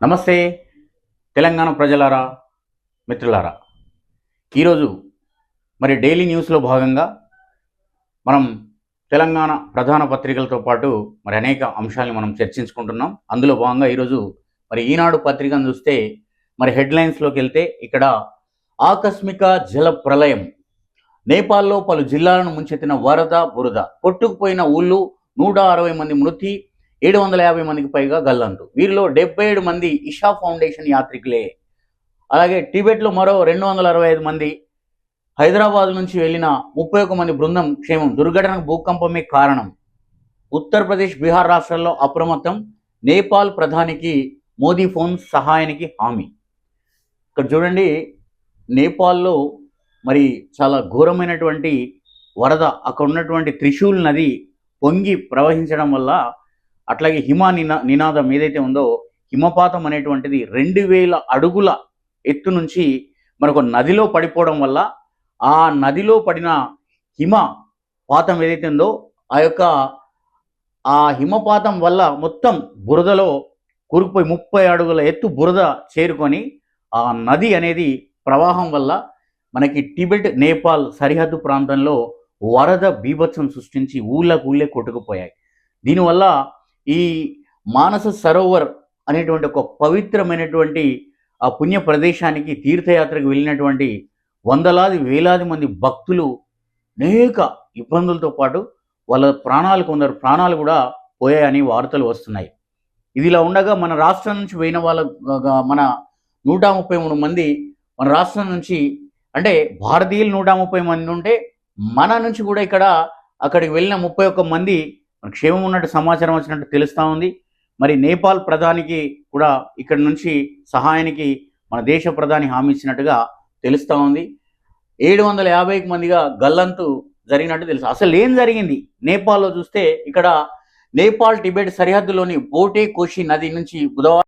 నమస్తే తెలంగాణ ప్రజలారా, మిత్రులారా. ఈరోజు మరి డైలీ న్యూస్లో భాగంగా మనం తెలంగాణ ప్రధాన పత్రికలతో పాటు మరి అనేక అంశాలను మనం చర్చించుకుంటున్నాం. అందులో భాగంగా ఈరోజు మరి ఈనాడు పత్రికను చూస్తే మరి హెడ్లైన్స్లోకి వెళ్తే ఇక్కడ ఆకస్మిక జల ప్రళయం, నేపాల్లో పలు జిల్లాలను ముంచెత్తిన వరద బురద, కొట్టుకుపోయిన ఊళ్ళు, 160 మంది మృతి, 750 మందికి పైగా గల్లంతు. వీరిలో 77 మంది ఇషా ఫౌండేషన్ యాత్రికులే. అలాగే టిబెట్లో మరో 265 మంది, హైదరాబాద్ నుంచి వెళ్లిన 31 మంది బృందం క్షేమం, దుర్ఘటనకు భూకంపమే కారణం. ఉత్తరప్రదేశ్, బీహార్ రాష్ట్రాల్లో అప్రమత్తం, నేపాల్ ప్రధానికి మోదీ ఫోన్, సహాయానికి హామీ. ఇక్కడ చూడండి, నేపాల్లో మరి చాలా ఘోరమైనటువంటి వరద, అక్కడ ఉన్నటువంటి త్రిశూల్ నది పొంగి ప్రవహించడం వల్ల, అట్లాగే నినాదం ఏదైతే ఉందో, హిమపాతం అనేటువంటిది 2000 అడుగుల ఎత్తు నుంచి మరొక నదిలో పడిపోవడం వల్ల, ఆ నదిలో పడిన హిమపాతం ఏదైతే ఉందో ఆ హిమపాతం వల్ల మొత్తం బురదలో కూరుకుపోయి 30 అడుగుల ఎత్తు బురద చేరుకొని ఆ నది అనేది ప్రవాహం వల్ల మనకి టిబెట్ నేపాల్ సరిహద్దు ప్రాంతంలో వరద బీభత్సం సృష్టించి ఊళ్ళే కొట్టుకుపోయాయి. దీనివల్ల ఈ మానస సరోవర్ అనేటువంటి ఒక పవిత్రమైనటువంటి ఆ పుణ్య ప్రదేశానికి తీర్థయాత్రకు వెళ్ళినటువంటి వందలాది వేలాది మంది భక్తులు అనేక ఇబ్బందులతో పాటు వాళ్ళ కొందరు ప్రాణాలు కూడా పోయాయని వార్తలు వస్తున్నాయి. ఇదిలా ఉండగా మన రాష్ట్రం నుంచి పోయిన వాళ్ళ మన 133 మంది మన రాష్ట్రం నుంచి, అంటే భారతీయులు 130 మంది ఉంటే, మన నుంచి కూడా అక్కడికి వెళ్ళిన 31 మంది క్షేమం ఉన్నట్టు సమాచారం వచ్చినట్టు తెలుస్తూ ఉంది. మరి నేపాల్ ప్రధానికి కూడా ఇక్కడ నుంచి సహాయానికి మన దేశ ప్రధాని హామీ ఇచ్చినట్టుగా తెలుస్తూ ఉంది. 750 మందిగా గల్లంతు జరిగినట్టు తెలుసు. అసలు ఏం జరిగింది నేపాల్లో చూస్తే, ఇక్కడ నేపాల్ టిబెట్ సరిహద్దులోని బోటే కోషి నది నుంచి బుధవారం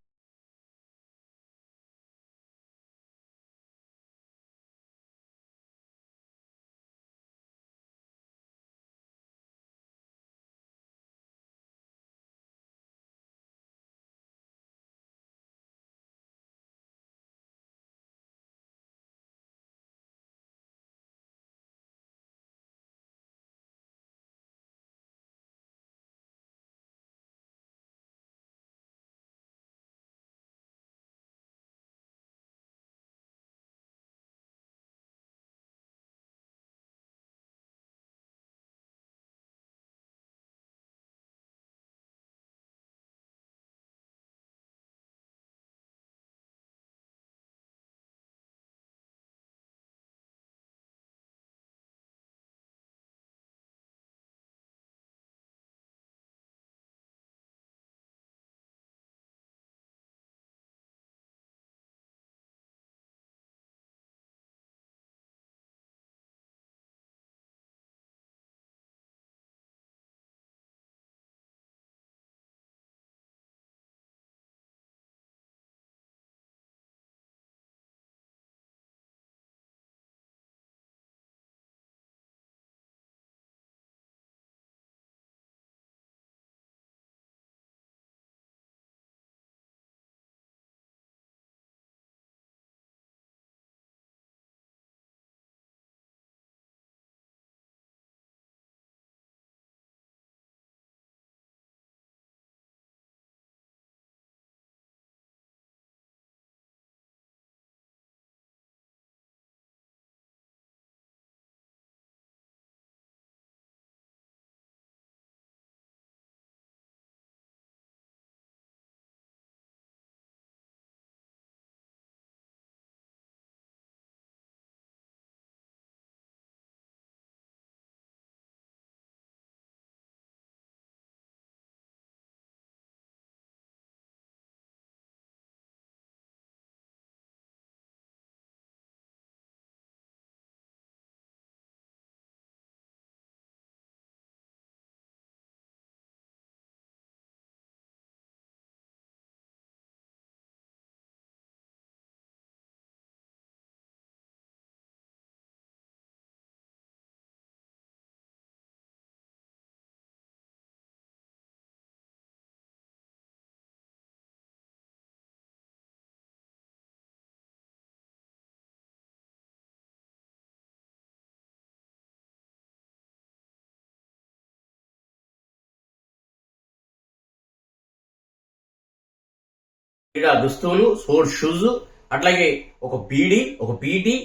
క్రీడా దుస్తులు, స్పోర్ట్స్ షూస్, అట్లాగే ఒక పీడి, ఒక పీటీ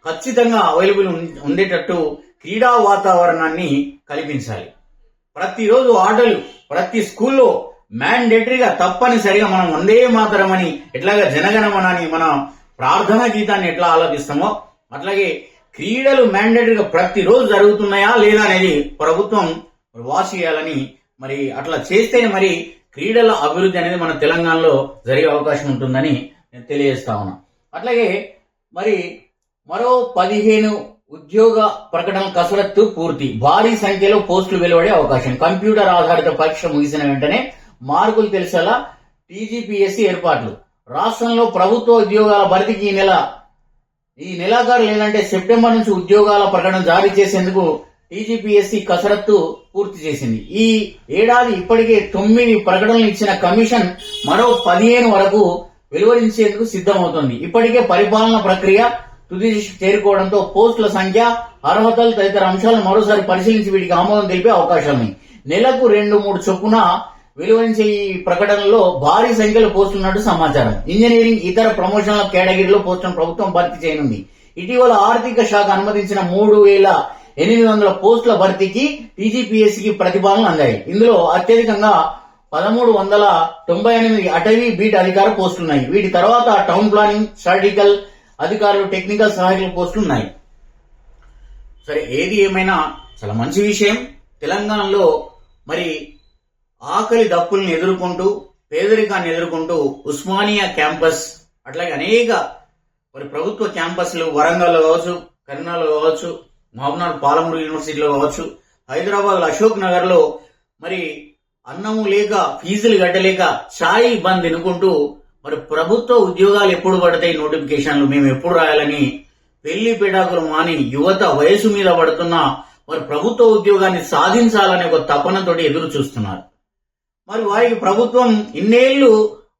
ఖచ్చితంగా అవైలబుల్ ఉండేటట్టు క్రీడా వాతావరణాన్ని కల్పించాలి. ప్రతిరోజు ఆటలు ప్రతి స్కూల్లో మ్యాండేటరీగా తప్పనిసరిగా మనం వందే మాతరం అని ఎట్లాగా జనగణమనని మన ప్రార్థనా గీతాన్ని ఎట్లా ఆలోచిస్తామో అట్లాగే క్రీడలు మ్యాండేటరీగా ప్రతిరోజు జరుగుతున్నాయా లేదా అనేది ప్రభుత్వం వాచ్ చేయాలని, మరి అట్లా చేస్తేనే మరి క్రీడల అభివృద్ధి అనేది మన తెలంగాణలో జరిగే అవకాశం ఉంటుందని నేను తెలియజేస్తా ఉన్నా. అట్లాగే మరి మరో 15 ఉద్యోగ ప్రకటనల కసరత్తు పూర్తి, భారీ సంఖ్యలో పోస్టులు వెలువడే అవకాశం. కంప్యూటర్ ఆధారిత పరీక్ష ముగిసిన వెంటనే మార్కులు తెలిసేలా టీజీపీఎస్సీ ఏర్పాట్లు. రాష్ట్రంలో ప్రభుత్వ ఉద్యోగాల భర్తీకి ఈ నెలాఖరు లేదంటే సెప్టెంబర్ నుంచి ఉద్యోగాల ప్రకటన జారీ చేసేందుకు టీజీపీఎస్సీ కసరత్తు పూర్తి చేసింది. ఈ ఏడాది ఇప్పటికే 9 ప్రకటనలు ఇచ్చిన కమిషన్ మరో 15 వరకు వెలువరించేందుకు సిద్ధమవుతోంది. ఇప్పటికే పరిపాలన ప్రక్రియ తుది చేరుకోవడంతో పోస్టుల సంఖ్య, అర్హతలు తదితర అంశాలను మరోసారి పరిశీలించి వీటికి ఆమోదం తెలిపే అవకాశాలున్నాయి. నెలకు 2-3 చొప్పున వెలువరించే ఈ ప్రకటనలో భారీ సంఖ్యలో పోస్టులున్నట్టు సమాచారం. ఇంజనీరింగ్, ఇతర ప్రమోషన్ల కేటగిరీలో పోస్టులను ప్రభుత్వం భర్తీ చేయనుంది. ఇటీవల ఆర్థిక శాఖ అనుమతించిన 3,800 పోస్టుల భర్తీకి టీజీపీఎస్సీకి ప్రతిపాదనలు అందాయి. ఇందులో అత్యధికంగా 1,398 అటవీ బీట్ అధికార పోస్టులున్నాయి. వీటి తర్వాత టౌన్ ప్లానింగ్, స్టాటిస్టికల్ అధికారులు, టెక్నికల్ సహాయకుల పోస్టులు ఉన్నాయి. సరే, ఏది ఏమైనా చాలా మంచి విషయం. తెలంగాణలో మరి ఆకలి దప్పుల్ని ఎదుర్కొంటూ, పేదరికాన్ని ఎదుర్కొంటూ ఉస్మానియా క్యాంపస్, అట్లాగే అనేక మరి ప్రభుత్వ క్యాంపస్లు వరంగల్లో కావచ్చు, కరీంనగర్లో కావచ్చు, మహబూబ్నగర్ పాలమూరు యూనివర్సిటీలో కావచ్చు, హైదరాబాద్ అశోక్ నగర్ లో మరి అన్నము లేక, ఫీజులు కట్టలేక ఛాయ్ బంద్ తినుకుంటూ మరి ప్రభుత్వ ఉద్యోగాలు ఎప్పుడు పడతాయి, నోటిఫికేషన్లు మేము ఎప్పుడు రాయాలని పెళ్లి పెడాకులు మాని యువత వయసు మీద పడుతున్న మరి ప్రభుత్వ ఉద్యోగాన్ని సాధించాలనే ఒక తపనతోటి ఎదురు చూస్తున్నారు. మరి వారికి ప్రభుత్వం ఇన్నేళ్లు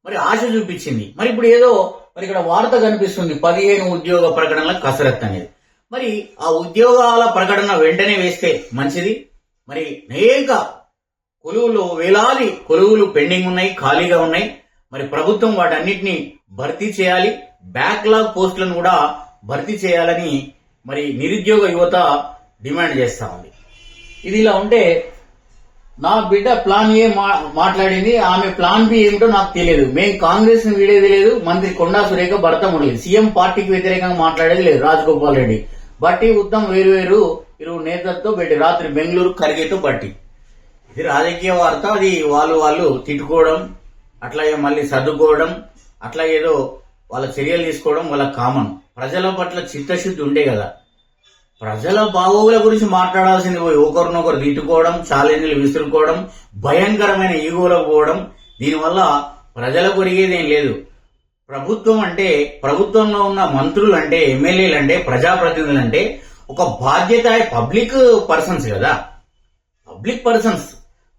మరి ఆశ చూపించింది. మరి ఇప్పుడు ఏదో మరి ఇక్కడ వార్త కనిపిస్తుంది, 15 ఉద్యోగ ప్రకటనల కసరత్తు అనేది. మరి ఆ ఉద్యోగాల ప్రకటన వెంటనే వేస్తే మంచిది. మరి అనేక కొలువులు, వేలాది కొలువులు పెండింగ్ ఉన్నాయి, ఖాళీగా ఉన్నాయి. మరి ప్రభుత్వం వాటన్నిటిని భర్తీ చేయాలి. బ్యాక్లాగ్ పోస్టులను కూడా భర్తీ చేయాలని మరి నిరుద్యోగ యువత డిమాండ్ చేస్తా ఉంది. ఇది ఇలా ఉంటే నా బిడ్డ ప్లాన్ ఏ మాట్లాడింది, ఆమె ప్లాన్ బి ఏమిటో నాకు తెలియదు. మేము కాంగ్రెస్ ని వీడేది లేదు, మంత్రి కొండా సురేఖ భర్త మురళి, సీఎం పార్టీకి వ్యతిరేకంగా మాట్లాడేది లేదు రాజగోపాల్ రెడ్డి, బట్టి ఉత్తమ్ వేరు ఇరు నేతలతో పెట్టి రాత్రి బెంగళూరు ఖర్గేతో పట్టి. ఇది రాజకీయ వార్త. అది వాళ్ళు తిట్టుకోవడం, అట్లాగే మళ్ళీ సర్దుకోవడం, అట్లా ఏదో వాళ్ళ చర్యలు తీసుకోవడం వాళ్ళ కామన్. ప్రజల పట్ల చిత్తశుద్ధి ఉండే కదా. ప్రజల బాగోగుల గురించి మాట్లాడాల్సింది పోయి ఒకరినొకరు తిట్టుకోవడం, ఛాలెంజ్లు విసురుకోవడం, భయంకరమైన ఈగోలకు పోవడం. దీనివల్ల ప్రజలకు ఒరిగేదేం లేదు. ప్రభుత్వం అంటే, ప్రభుత్వంలో ఉన్న మంత్రులు అంటే, ఎమ్మెల్యేలు అంటే, ప్రజాప్రతినిధులు అంటే ఒక బాధ్యత, పబ్లిక్ పర్సన్స్ కదా, public persons.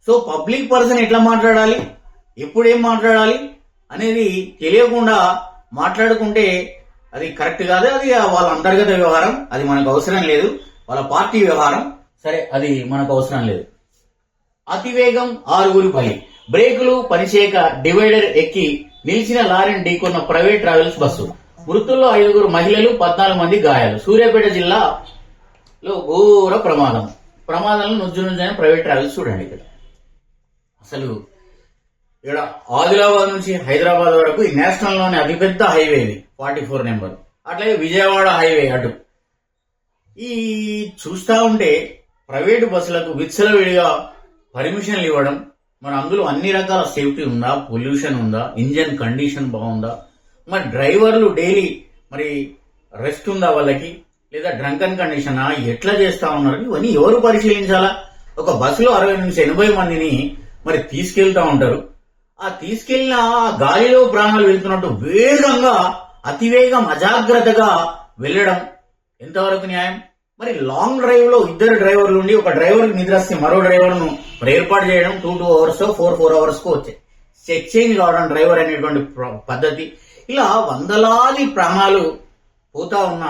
So public person ఎట్లా మాట్లాడాలి, ఎప్పుడేం మాట్లాడాలి అనేది తెలియకుండా మాట్లాడుకుంటే అది కరెక్ట్ కాదు. అది వాళ్ళ అంతర్గత వ్యవహారం, అది మనకు అవసరం లేదు. వాళ్ళ పార్టీ వ్యవహారం, సరే అది మనకు అవసరం లేదు. అతివేగం 6 పలి, బ్రేకులు పనిచేయక డివైడర్ ఎక్కి నిలిచిన లారీని ఢీకొన్న ప్రైవేట్ ట్రావెల్స్ బస్సు. మృతుల్లో 5 మహిళలు, 14 మంది గాయాలు. సూర్యాపేట జిల్లాలో ఘోర ప్రమాదంలో నుజ్జునుజ్జైన ప్రైవేట్ ట్రావెల్స్. చూడండి ఇక్కడ అసలు ఇక్కడ ఆదిలాబాద్ నుంచి హైదరాబాద్ వరకు ఈ నేషనల్ లోని అతిపెద్ద హైవే ఇది, 44 నెంబర్. అట్లాగే విజయవాడ హైవే అటు. ఈ చూస్తా ఉంటే ప్రైవేటు బస్సులకు విచ్చలవిడిగా పర్మిషన్లు ఇవ్వడం, మరి అందులో అన్ని రకాల సేఫ్టీ ఉందా, పొల్యూషన్ ఉందా, ఇంజన్ కండిషన్ బాగుందా, మరి డ్రైవర్లు డైలీ మరి రెస్ట్ ఉందా వాళ్ళకి, లేదా డ్రంకన్ కండిషనా, ఎట్లా చేస్తా ఉన్నారు, ఇవన్నీ ఎవరు పరిశీలించాలా? ఒక బస్సులో 60 నుంచి 80 మందిని మరి తీసుకెళ్తా ఉంటారు. ఆ తీసుకెళ్లిన గాలిలో ప్రాణాలు వెళ్తున్నట్టు వేగంగా, అతివేగం, అజాగ్రత్తగా వెళ్ళడం ఎంతవరకు న్యాయం? మరి లాంగ్ డ్రైవ్ లో 2 డ్రైవర్లు ఉండి ఒక డ్రైవర్ నిద్రస్తే మరో డ్రైవర్ ను మరి ఏర్పాటు చేయడం, 2 అవర్స్ 4 అవర్స్ కు వచ్చాయి చెక్ చేంజ్ కావడం డ్రైవర్ అనేటువంటి పద్ధతి. ఇలా వందలాది ప్రాణాలు పోతా ఉన్న,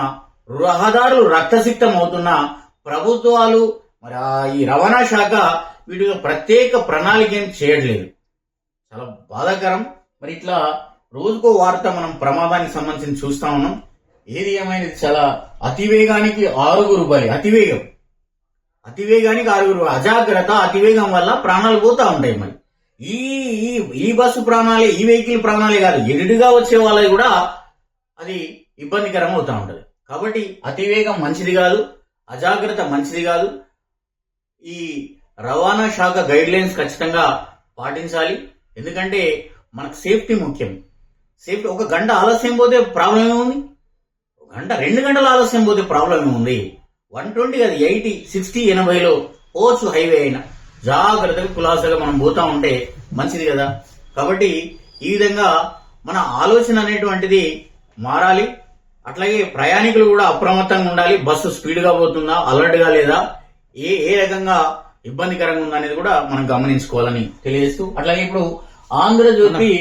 రహదారులు రక్తసిక్తం అవుతున్న ప్రభుత్వాలు మరి ఈ రవాణా శాఖ వీటిలో ప్రత్యేక ప్రణాళిక ఏం చేయట్లేదు. చాలా బాధాకరం. మరి ఇట్లా రోజుకో వార్త మనం ప్రమాదానికి సంబంధించి చూస్తా ఉన్నాం. ఏది ఏమైనా చాలా అతివేగానికి 6 బలి. అతివేగానికి 6 అజాగ్రత్త, అతివేగం వల్ల ప్రాణాలు పోతా ఉంటాయి. మరి ఈ బస్సు ప్రాణాలే, ఈ వెహికల్ ప్రాణాలే కాదు, ఎదురుగా వచ్చే వాళ్ళకి కూడా అది ఇబ్బందికరం అవుతా ఉంటది. కాబట్టి అతివేగం మంచిది కాదు, అజాగ్రత్త మంచిది కాదు. ఈ రవాణా శాఖ గైడ్ లైన్స్ ఖచ్చితంగా పాటించాలి. ఎందుకంటే మనకు సేఫ్టీ ముఖ్యం. సేఫ్టీ, 1 గంట ఆలస్యం పోతే ప్రాబ్లం ఏముంది, 1 గంట 2 గంటల ఆలస్యం పోతే ప్రాబ్లం ఏముంది. 120 అది 80, 60, 80లో పోవచ్చు హైవే అయినా. జాగ్రత్తగా కులాసగా మనం పోతా ఉంటే మంచిది కదా. కాబట్టి ఈ విధంగా మన ఆలోచన అనేటువంటిది మారాలి. అట్లాగే ప్రయాణికులు కూడా అప్రమత్తంగా ఉండాలి. బస్సు స్పీడ్ గా పోతుందా, అలర్ట్ గా లేదా, ఏ రకంగా ఇబ్బందికరంగా ఉందా అనేది కూడా మనం గమనించుకోవాలని తెలియజేస్తూ, అట్లాగే ఇప్పుడు ఆంధ్రజ్యోతి